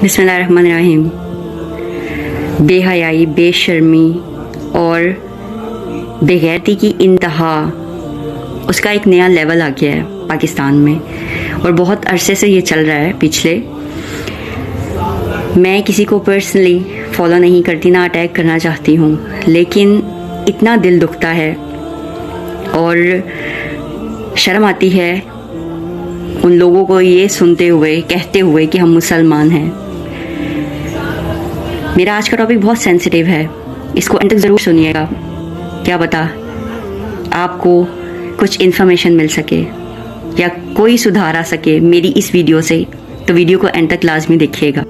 बिस्मिल्लाहिर्रहमानिर्रहीम। बेहयाई, बेशर्मी और बेगैरती की इंतहा, उसका एक नया लेवल आ गया है पाकिस्तान में और बहुत अरसे से ये चल रहा है पिछले। मैं किसी को पर्सनली फॉलो नहीं करती, ना अटैक करना चाहती हूँ, लेकिन इतना दिल दुखता है और शर्म आती है उन लोगों को ये सुनते हुए, कहते हुए कि हम मुसलमान हैं। मेरा आज का टॉपिक बहुत सेंसिटिव है, इसको अंत तक ज़रूर सुनिएगा। क्या पता आपको कुछ इन्फॉर्मेशन मिल सके या कोई सुधार आ सके मेरी इस वीडियो से, तो वीडियो को एंड तक लाजमी देखिएगा।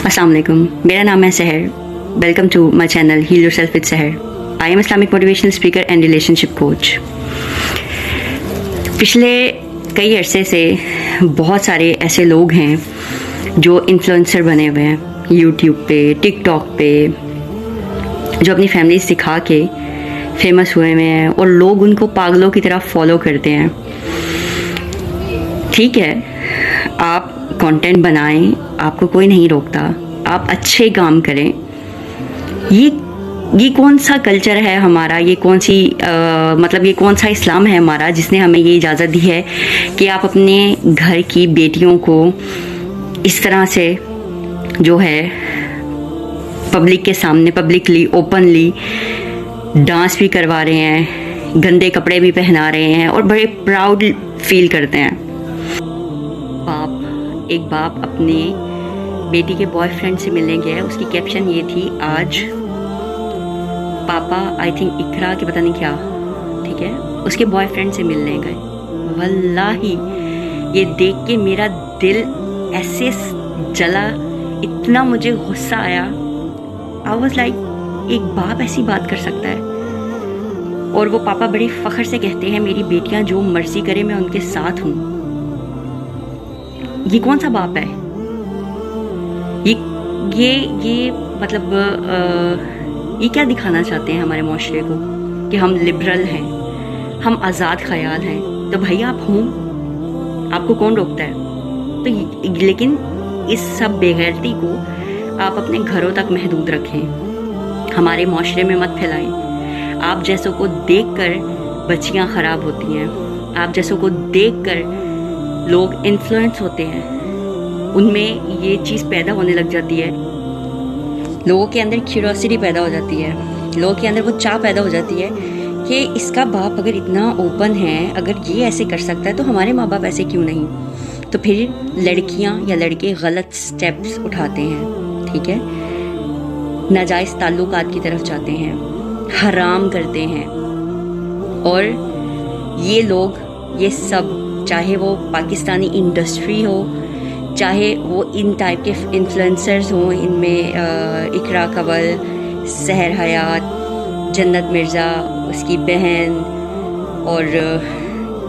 अस्सलाम वालेकुम, मेरा नाम है Sahar. Welcome to my channel heal yourself with Sahar. I am Islamic motivational speaker and relationship coach. पिछले कई अरसे से बहुत सारे ऐसे लोग हैं जो इन्फ्लुएंसर बने हुए हैं यूट्यूब पे, टिकटॉक पे, जो अपनी फैमिली सिखा के फेमस हुए हुए हैं और लोग उनको पागलों की तरह फॉलो करते हैं। ठीक है, आप कंटेंट बनाएं, आपको कोई नहीं रोकता, आप अच्छे काम करें। ये कौन सा कल्चर है हमारा, ये कौन सी मतलब ये कौन सा इस्लाम है हमारा जिसने हमें ये इजाज़त दी है कि आप अपने घर की बेटियों को इस तरह से जो है पब्लिक के सामने, पब्लिकली, ओपनली डांस भी करवा रहे हैं, गंदे कपड़े भी पहना रहे हैं और बड़े प्राउड फील करते हैं। एक बाप अपने बेटी के बॉयफ्रेंड से मिलने गया, उसकी कैप्शन ये थी, आज पापा आई थिंक इकरा के पता नहीं क्या, ठीक है, उसके बॉयफ्रेंड से मिलने गए। वल्लाही ये देख के मेरा दिल ऐसे जला, इतना मुझे गुस्सा आया। आई वाज लाइक, एक बाप ऐसी बात कर सकता है? और वो पापा बड़े फख्र से कहते हैं, मेरी बेटियां जो मर्जी करे मैं उनके साथ हूँ। ये कौन सा बाप है? ये मतलब ये क्या दिखाना चाहते हैं हमारे माशरे को कि हम लिबरल हैं, हम आज़ाद ख्याल हैं। तो भाई आप हों, आपको कौन रोकता है? तो लेकिन इस सब बेगैरती को आप अपने घरों तक महदूद रखें, हमारे माशरे में मत फैलाएं। आप जैसों को देखकर बच्चियां ख़राब होती हैं, आप जैसों को देखकर लोग इन्फ्लुएंस होते हैं, उनमें ये चीज़ पैदा होने लग जाती है, लोगों के अंदर क्यूरियोसिटी पैदा हो जाती है, लोगों के अंदर वो चाह पैदा हो जाती है कि इसका बाप अगर इतना ओपन है, अगर ये ऐसे कर सकता है तो हमारे माँ बाप ऐसे क्यों नहीं? तो फिर लड़कियाँ या लड़के गलत स्टेप्स उठाते हैं, ठीक है, नाजायज़ ताल्लुकात की तरफ जाते हैं, हराम करते हैं। और ये लोग, ये सब, चाहे वो पाकिस्तानी इंडस्ट्री हो, चाहे वो इन टाइप के इन्फ्लुएंसर्स हों, इनमें इकरा कंवल, सहर हयात, जन्नत मिर्ज़ा, उसकी बहन, और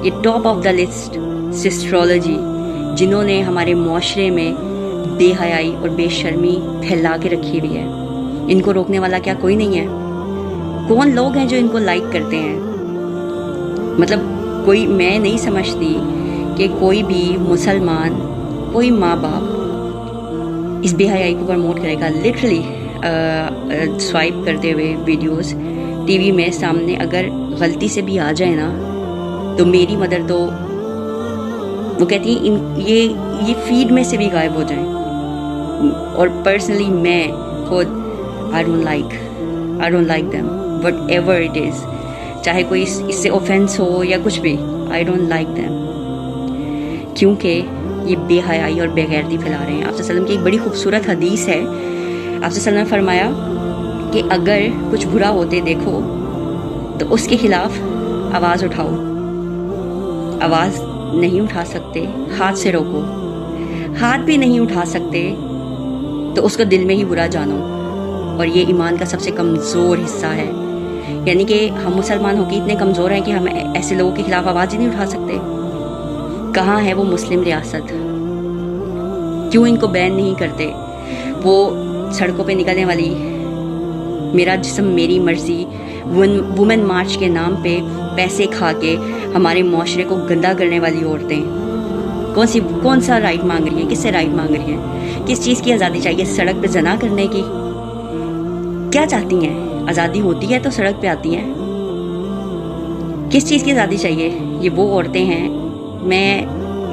ये टॉप ऑफ द लिस्ट सिस्ट्रोलॉजी, जिन्होंने हमारे माशरे में बेहयाई और बेशर्मी फैला के रखी हुई है। इनको रोकने वाला क्या कोई नहीं है? कौन लोग हैं जो इनको लाइक करते हैं? मतलब कोई, मैं नहीं समझती कि कोई भी मुसलमान, कोई माँ बाप इस बेहयाई को प्रमोट करेगा। लिटरली स्वाइप करते हुए वीडियोस टीवी में सामने अगर गलती से भी आ जाए ना, तो मेरी मदर तो वो कहती है ये फीड में से भी गायब हो जाएं। और पर्सनली मैं खुद I don't like them, what ever it is, चाहे कोई इससे ऑफेंस हो या कुछ भी, आई डोंट लाइक देम, क्योंकि ये बेहयाई और बेगैरती फैला रहे हैं। आप सल्लम की एक बड़ी खूबसूरत हदीस है। आप सल्लम ने फरमाया कि अगर कुछ बुरा होते देखो तो उसके खिलाफ आवाज़ उठाओ, आवाज़ नहीं उठा सकते, हाथ से रोको, हाथ भी नहीं उठा सकते तो उसको दिल में ही बुरा जानो। और ये ईमान का सबसे कमज़ोर हिस्सा है, यानी कि हम मुसलमान होकर इतने कमज़ोर हैं कि हम ऐसे लोगों के खिलाफ आवाज़ ही नहीं उठा सकते। कहाँ है वो मुस्लिम रियासत? क्यों इनको बैन नहीं करते? वो सड़कों पे निकलने वाली मेरा जिस्म मेरी मर्ज़ी वुमेन मार्च के नाम पे पैसे खा के हमारे माशरे को गंदा करने वाली औरतें, कौन सा राइट मांग रही है, किससे राइट मांग रही है, किस चीज़ की आज़ादी चाहिए, सड़क पे जना करने की? क्या चाहती हैं? आज़ादी होती है तो सड़क पे आती हैं। किस चीज़ की आज़ादी चाहिए? ये वो औरतें हैं, मैं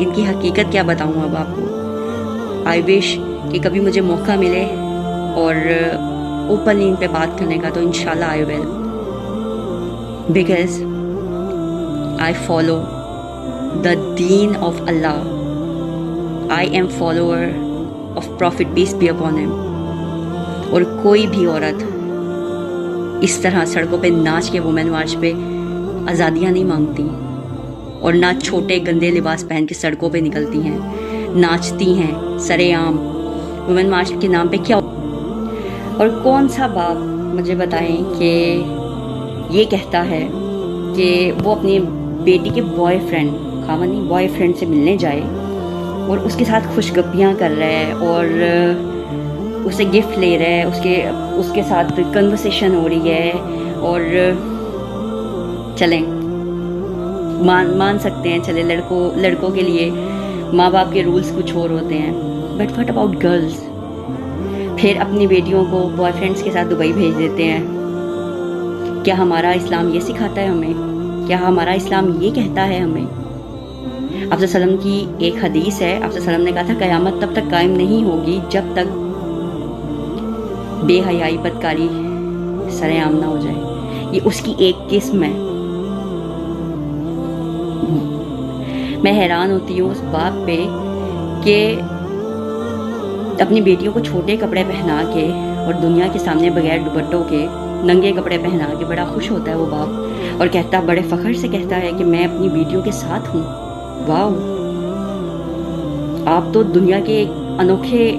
इनकी हकीकत क्या बताऊँ अब आपको। आई विश कि कभी मुझे मौका मिले और ओपनली इन पे बात करने का, तो इंशाल्लाह I will, because I follow the दीन of Allah. I am follower of prophet peace be upon him. और कोई भी औरत इस तरह सड़कों पे नाच के वुमेन मार्च पे आज़ादियाँ नहीं मांगती, और ना छोटे गंदे लिबास पहन के सड़कों पे निकलती हैं, नाचती हैं सरेआम वुमेन मार्च के नाम पे। क्या और कौन सा बाप मुझे बताएं कि ये कहता है कि वो अपनी बेटी के बॉयफ्रेंड, खामनी बॉयफ्रेंड से मिलने जाए और उसके साथ खुशगपियाँ कर रहा है और उसे गिफ्ट ले रहा है, उसके साथ कन्वर्सेशन हो रही है, और चलें मान सकते हैं, चले लड़कों के लिए माँ बाप के रूल्स कुछ और होते हैं, बट व्हाट अबाउट गर्ल्स? फिर अपनी बेटियों को बॉयफ्रेंड्स के साथ दुबई भेज देते हैं। क्या हमारा इस्लाम ये सिखाता है हमें? क्या हमारा इस्लाम ये कहता है हमें? आप सल्लम की एक हदीस है, आप सल्लम ने कहा था क़यामत तब तक कायम नहीं होगी जब तक बेहयाई बदकारी सरेआम ना हो जाए। ये उसकी एक किस्म है। मैं हैरान होती हूँ उस बाप पे कि अपनी बेटियों को छोटे कपड़े पहना के और दुनिया के सामने बगैर दुपट्टों के नंगे कपड़े पहना के बड़ा खुश होता है वो बाप, और कहता, बड़े फ़ख्र से कहता है कि मैं अपनी बेटियों के साथ हूँ। वाह, आप तो दुनिया के एक अनोखे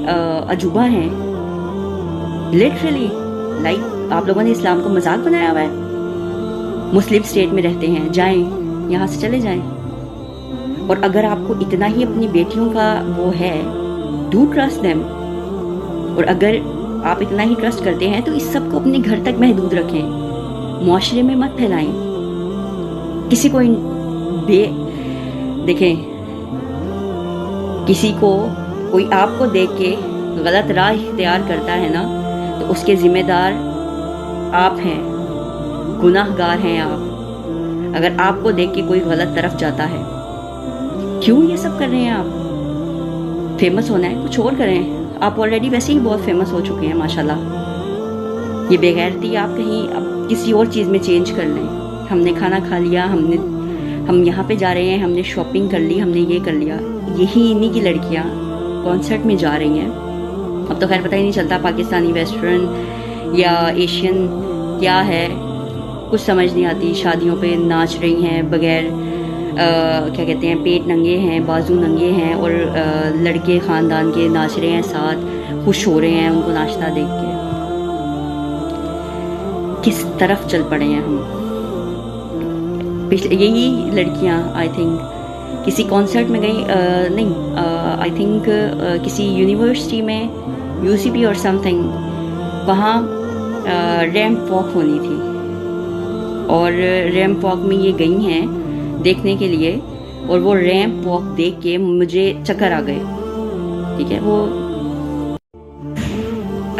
अजूबा हैं। लिटरली लाइक आप लोगों ने इस्लाम को मजाक बनाया हुआ है। मुस्लिम स्टेट में रहते हैं, जाएं यहाँ से चले जाएं। और अगर आपको इतना ही अपनी बेटियों का वो है, डू ट्रस्ट देम। और अगर आप इतना ही ट्रस्ट करते हैं तो इस सब को अपने घर तक महदूद रखें, मुआशरे में मत फैलाएं। किसी को देखें, किसी को कोई आपको देख के गलत राह इख्तियार करता है ना, तो उसके ज़िम्मेदार आप हैं, गुनाहगार हैं आप। अगर आपको देख के कोई गलत तरफ जाता है, क्यों ये सब कर रहे हैं आप? फेमस होना है, कुछ और करें। आप ऑलरेडी वैसे ही बहुत फेमस हो चुके हैं माशाल्लाह। ये बेगैरती आप कहीं अब किसी और चीज़ में चेंज कर लें। हमने खाना खा लिया, हम यहाँ पे जा रहे हैं, हमने शॉपिंग कर ली, हमने ये कर लिया। यही इन्हीं की लड़कियाँ कॉन्सर्ट में जा रही हैं। अब तो खैर पता ही नहीं चलता पाकिस्तानी वेस्टर्न या एशियन क्या है, कुछ समझ नहीं आती। शादियों पे नाच रही हैं बगैर क्या कहते हैं, पेट नंगे हैं, बाजू नंगे हैं, और लड़के ख़ानदान के नाच रहे हैं, साथ खुश हो रहे हैं उनको नाचता देख के। किस तरफ चल पड़े हैं हम? पिछले यही लड़कियां आई थिंक किसी कॉन्सर्ट में गई, नहीं आई थिंक किसी यूनिवर्सिटी में, यूसीपी और समथिंग, वहाँ रैंप वॉक होनी थी, और रैंप वॉक में ये गई हैं देखने के लिए, और वो रैंप वॉक देख के मुझे चक्कर आ गए। ठीक है, वो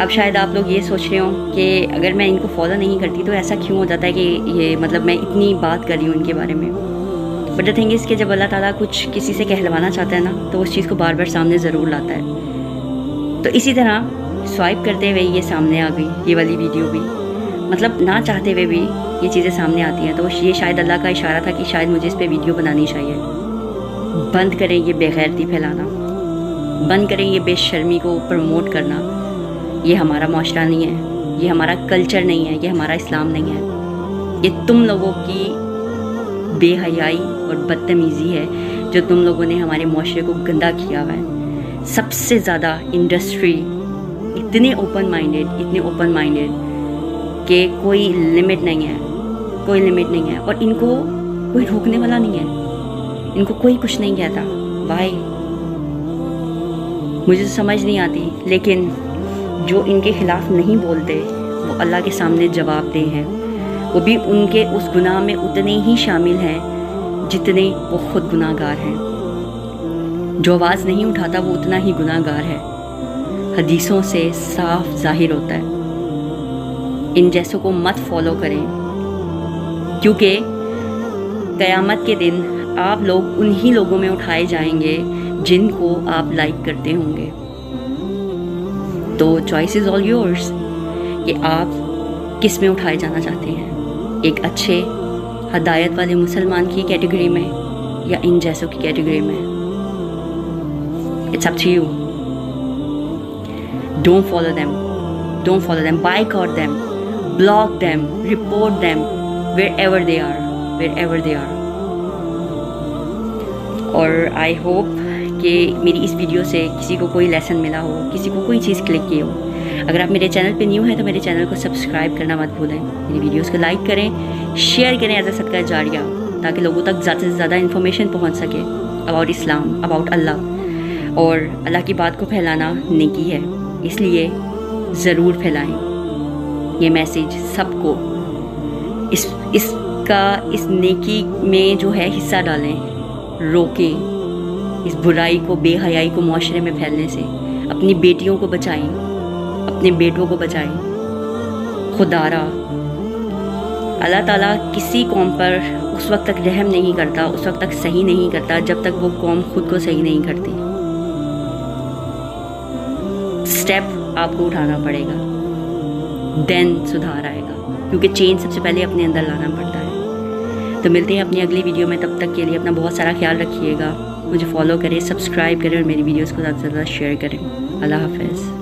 अब शायद आप लोग ये सोच रहे हो कि अगर मैं इनको फॉलो नहीं करती तो ऐसा क्यों हो जाता है कि ये मतलब मैं इतनी बात कर रही हूँ इनके बारे में। बट द थिंग इज़ कि जब अल्लाह ताला कुछ किसी से कहलवाना चाहता है ना, तो उस चीज़ को बार बार सामने ज़रूर लाता है। तो इसी तरह स्वाइप करते हुए ये सामने आ गई, ये वाली वीडियो भी, मतलब ना चाहते हुए भी ये चीज़ें सामने आती हैं। तो ये शायद अल्लाह का इशारा था कि शायद मुझे इस पर वीडियो बनानी चाहिए। बंद करें ये बेगैरती फैलाना, बंद करें ये बेशर्मी को प्रमोट करना। ये हमारा माशरा नहीं है, ये हमारा कल्चर नहीं है, ये हमारा इस्लाम नहीं है। ये तुम लोगों की बेहयाई और बदतमीज़ी है जो तुम लोगों ने हमारे माशरे को गंदा किया हुआ है। सबसे ज़्यादा इंडस्ट्री इतने ओपन माइंडेड कि कोई लिमिट नहीं है, कोई लिमिट नहीं है, और इनको कोई रोकने वाला नहीं है, इनको कोई कुछ नहीं कहता। भाई मुझे तो समझ नहीं आती, लेकिन जो इनके खिलाफ नहीं बोलते वो अल्लाह के सामने जवाबदेह हैं। वो भी उनके उस गुनाह में उतने ही शामिल हैं जितने वो खुद गुनाहगार हैं। جو آواز نہیں اٹھاتا وہ اتنا ہی گناہگار ہے، حدیثوں سے صاف ظاہر ہوتا ہے۔ ان جیسوں کو مت فالو کریں، کیونکہ قیامت کے دن آپ لوگ انہی لوگوں میں اٹھائے جائیں گے جن کو آپ لائک کرتے ہوں گے۔ تو چوائس از آل یورس کہ آپ کس میں اٹھائے جانا چاہتے ہیں، ایک اچھے ہدایت والے مسلمان کی کیٹیگری میں یا ان جیسوں کی کیٹیگری میں۔ It's up to you. Don't follow them, boycott them, block them, report them wherever they are۔ اور آئی ہوپ کہ میری اس ویڈیو سے کسی کو کوئی لیسن ملا ہو، کسی کو کوئی چیز کلک کی ہو۔ اگر آپ میرے چینل پہ نیو ہیں تو میرے چینل کو سبسکرائب کرنا مت بھولیں، میری ویڈیوز کو لائک کریں، شیئر کریں ایز اے صدقہ جاریہ، تاکہ لوگوں تک زیادہ سے زیادہ انفارمیشن پہنچ سکے اباؤٹ اسلام، اباؤٹ اللہ۔ اور اللہ کی بات کو پھیلانا نیکی ہے، اس لیے ضرور پھیلائیں یہ میسیج سب کو، اس نیکی میں جو ہے حصہ ڈالیں، روکیں اس برائی کو، بے حیائی کو معاشرے میں پھیلنے سے۔ اپنی بیٹیوں کو بچائیں، اپنے بیٹوں کو بچائیں۔ خدا را اللہ تعالیٰ کسی قوم پر اس وقت تک رحم نہیں کرتا، اس وقت تک صحیح نہیں کرتا جب تک وہ قوم خود کو صحیح نہیں کرتی۔ سٹیپ آپ کو اٹھانا پڑے گا، دین سدھار آئے گا، کیونکہ چینج سب سے پہلے اپنے اندر لانا پڑتا ہے۔ تو ملتے ہیں اپنی اگلی ویڈیو میں، تب تک کے لیے اپنا بہت سارا خیال رکھیے گا، مجھے فالو کریں، سبسکرائب کریں اور میری ویڈیوز کو زیادہ سے زیادہ شیئر کریں۔ اللہ حافظ۔